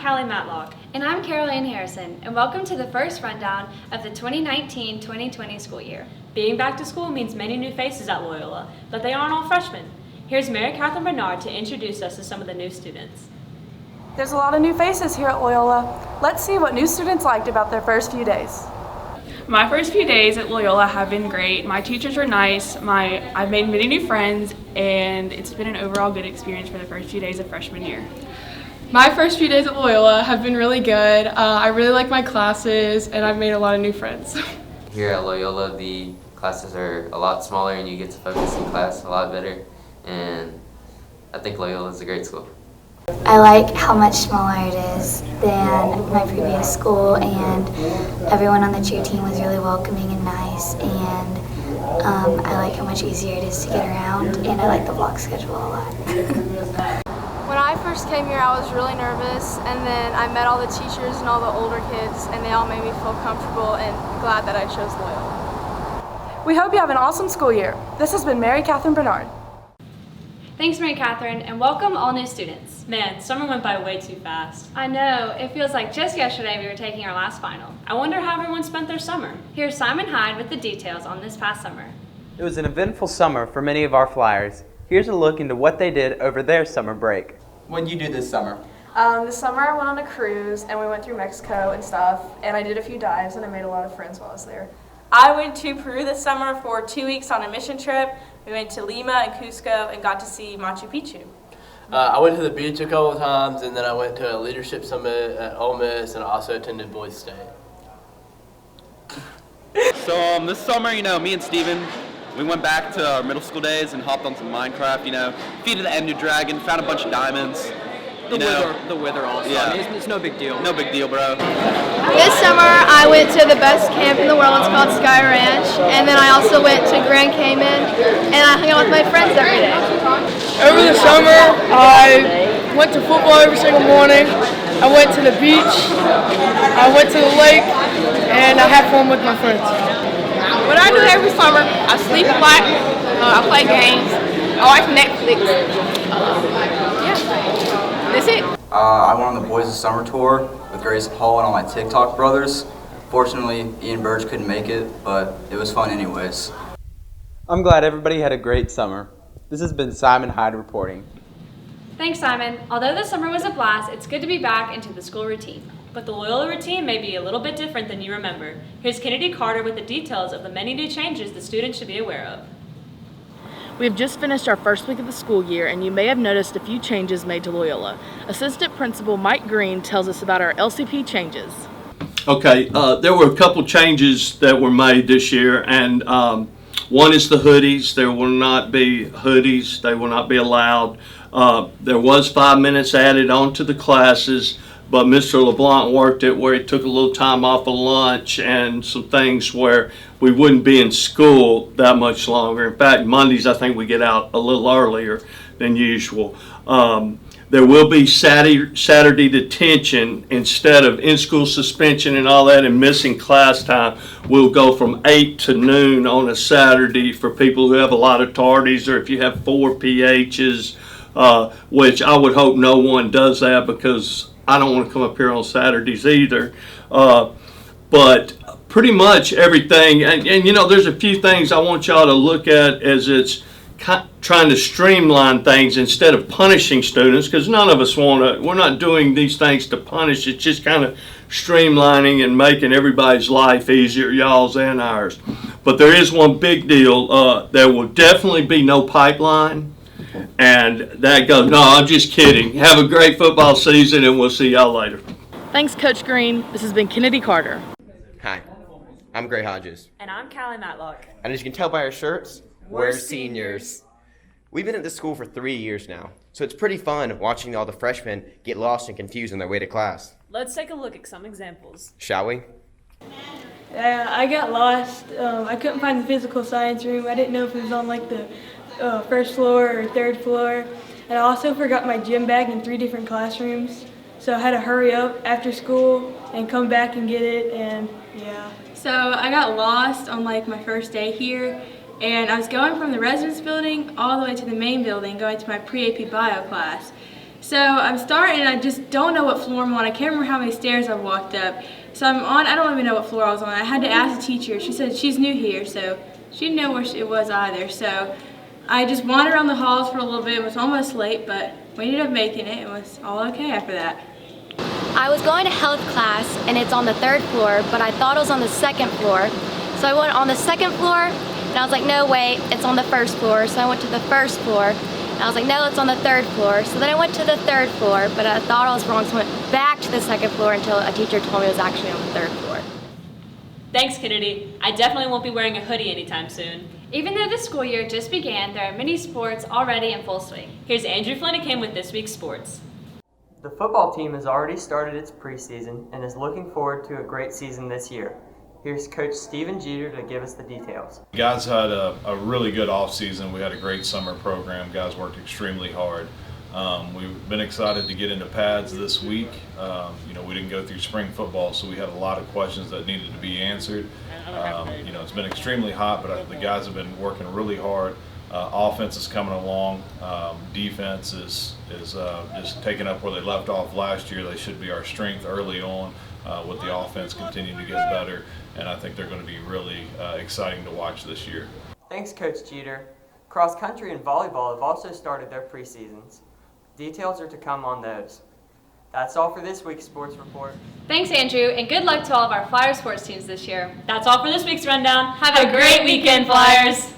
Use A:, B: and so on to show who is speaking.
A: Kalli Matlock.
B: And I'm Caroline Harrison, and welcome to the first rundown of the 2019-2020 school year.
A: Being back to school means many new faces at Loyola, but they aren't all freshmen. Here's Mary Catherine Bernard to introduce us to some of the new students.
C: There's a lot of new faces here at Loyola. Let's see what new students liked about their first few days.
D: My first few days at Loyola have been great. My teachers are nice. I've made many new friends, and it's been an overall good experience for the first few days of freshman year.
E: My first few days at Loyola have been really good. I really like my classes, and I've made a lot of new friends.
F: Here at Loyola, the classes are a lot smaller, and you get to focus in class a lot better. And I think Loyola is a great school.
G: I like how much smaller it is than my previous school, and everyone on the cheer team was really welcoming and nice, and I like how much easier it is to get around, and I like the block schedule a lot.
H: When I first came here, I was really nervous, and then I met all the teachers and all the older kids, and they all made me feel comfortable and glad that I chose Loyola.
C: We hope you have an awesome school year. This has been Mary Catherine Bernard.
B: Thanks, Mary Catherine, and welcome all new students.
A: Man, summer went by way too fast.
B: I know, it feels like just yesterday we were taking our last final.
A: I wonder how everyone spent their summer.
B: Here's Simon Hyde with the details on this past summer.
I: It was an eventful summer for many of our Flyers. Here's a look into what they did over their summer break.
J: What did you do this summer?
C: This summer I went on a cruise, and we went through Mexico and stuff, and I did a few dives, and I made a lot of friends while I was there.
K: I went to Peru this summer for 2 weeks on a mission trip. We went to Lima and Cusco and got to see Machu Picchu.
L: I went to the beach a couple of times, and then I went to a leadership summit at Ole Miss, and I also attended Boys State.
M: So this summer, me and Steven, we went back to our middle school days and hopped on some Minecraft, defeated the Ender Dragon, found a bunch of diamonds.
N: The wither also.
M: Yeah.
N: I mean, it's no big deal.
M: No big deal, bro.
H: This summer, I went to the best camp in the world. It's called Sky Ranch, and then I also went to Grand Cayman, and I hung out with my friends every day.
E: Over the summer, I went to football every single morning. I went to the beach. I went to the lake, and I had fun with my friends.
H: What I do every summer, I sleep a lot, I play games, I watch Netflix. That's it.
J: I went on the Boys of Summer tour with Grace Paul and all my TikTok brothers. Fortunately, Ian Burge couldn't make it, but it was fun anyways.
I: I'm glad everybody had a great summer. This has been Simon Hyde reporting.
B: Thanks, Simon. Although the summer was a blast, it's good to be back into the school routine.
A: But the Loyola routine may be a little bit different than you remember. Here's Kennedy Carter with the details of the many new changes the students should be aware of.
O: We have just finished our first week of the school year, and you may have noticed a few changes made to Loyola. Assistant Principal Mike Green tells us about our LCP changes.
P: Okay, there were a couple changes that were made this year, and one is the hoodies. There will not be hoodies. They will not be allowed. There was 5 minutes added onto the classes, but Mr. LeBlanc worked it where he took a little time off of lunch and some things where we wouldn't be in school that much longer. In fact, Mondays I think we get out a little earlier than usual. There will be Saturday detention instead of in-school suspension and all that and missing class time. We'll go from 8 to noon on a Saturday for people who have a lot of tardies or if you have 4 PHs, which I would hope no one does that because I don't want to come up here on Saturdays either. But pretty much everything, and there's a few things I want y'all to look at as it's trying to streamline things instead of punishing students, because none of us we're not doing these things to punish. It's just kind of streamlining and making everybody's life easier, y'all's and ours. But there is one big deal. There will definitely be no pipeline. And that goes, no, I'm just kidding. Have a great football season, and we'll see y'all later.
O: Thanks, Coach Green. This has been Kennedy Carter.
Q: Hi, I'm Gray Hodges.
A: And I'm Kalli Matlock.
Q: And as you can tell by our shirts, we're seniors. We've been at this school for 3 years now, so it's pretty fun watching all the freshmen get lost and confused on their way to class.
A: Let's take a look at some examples.
Q: Shall we?
R: Yeah, I got lost. I couldn't find the physical science room. I didn't know if it was on like the first floor or third floor. And I also forgot my gym bag in 3 different classrooms. So I had to hurry up after school and come back and get it, and yeah.
H: So I got lost on like my first day here, and I was going from the residence building all the way to the main building going to my pre-AP bio class.
R: So I'm starting and I just don't know what floor I'm on. I can't remember how many stairs I've walked up. So I'm on, I don't even know what floor I was on. I had to ask the teacher. She said she's new here, so she didn't know where it was either. So I just wandered around the halls for a little bit. It was almost late, but we ended up making it. It was all okay after that.
S: I was going to health class and it's on the 3rd floor, but I thought it was on the 2nd floor. So I went on the 2nd floor and I was like, no, wait, it's on the 1st floor. So I went to the 1st floor and I was like, no, it's on the 3rd floor. So then I went to the 3rd floor, but I thought I was wrong, so I went back to the 2nd floor until a teacher told me it was actually on the 3rd floor.
A: Thanks, Kennedy. I definitely won't be wearing a hoodie anytime soon.
B: Even though the school year just began, there are many sports already in full swing.
A: Here's Andrew Flanagan with this week's sports.
T: The football team has already started its preseason and is looking forward to a great season this year. Here's Coach Steven Jeter to give us the details.
U: Guys had a really good offseason. We had a great summer program. Guys worked extremely hard. We've been excited to get into pads this week. We didn't go through spring football, so we had a lot of questions that needed to be answered. It's been extremely hot, but the guys have been working really hard. Offense is coming along. Defense is just taking up where they left off last year. They should be our strength early on with the offense continuing to get better, and I think they're going to be really exciting to watch this year.
T: Thanks, Coach Jeter. Cross country and volleyball have also started their preseasons. Details are to come on those. That's all for this week's Sports Report.
B: Thanks, Andrew, and good luck to all of our Flyer sports teams this year.
A: That's all for this week's Rundown.
B: Have a great weekend, Flyers!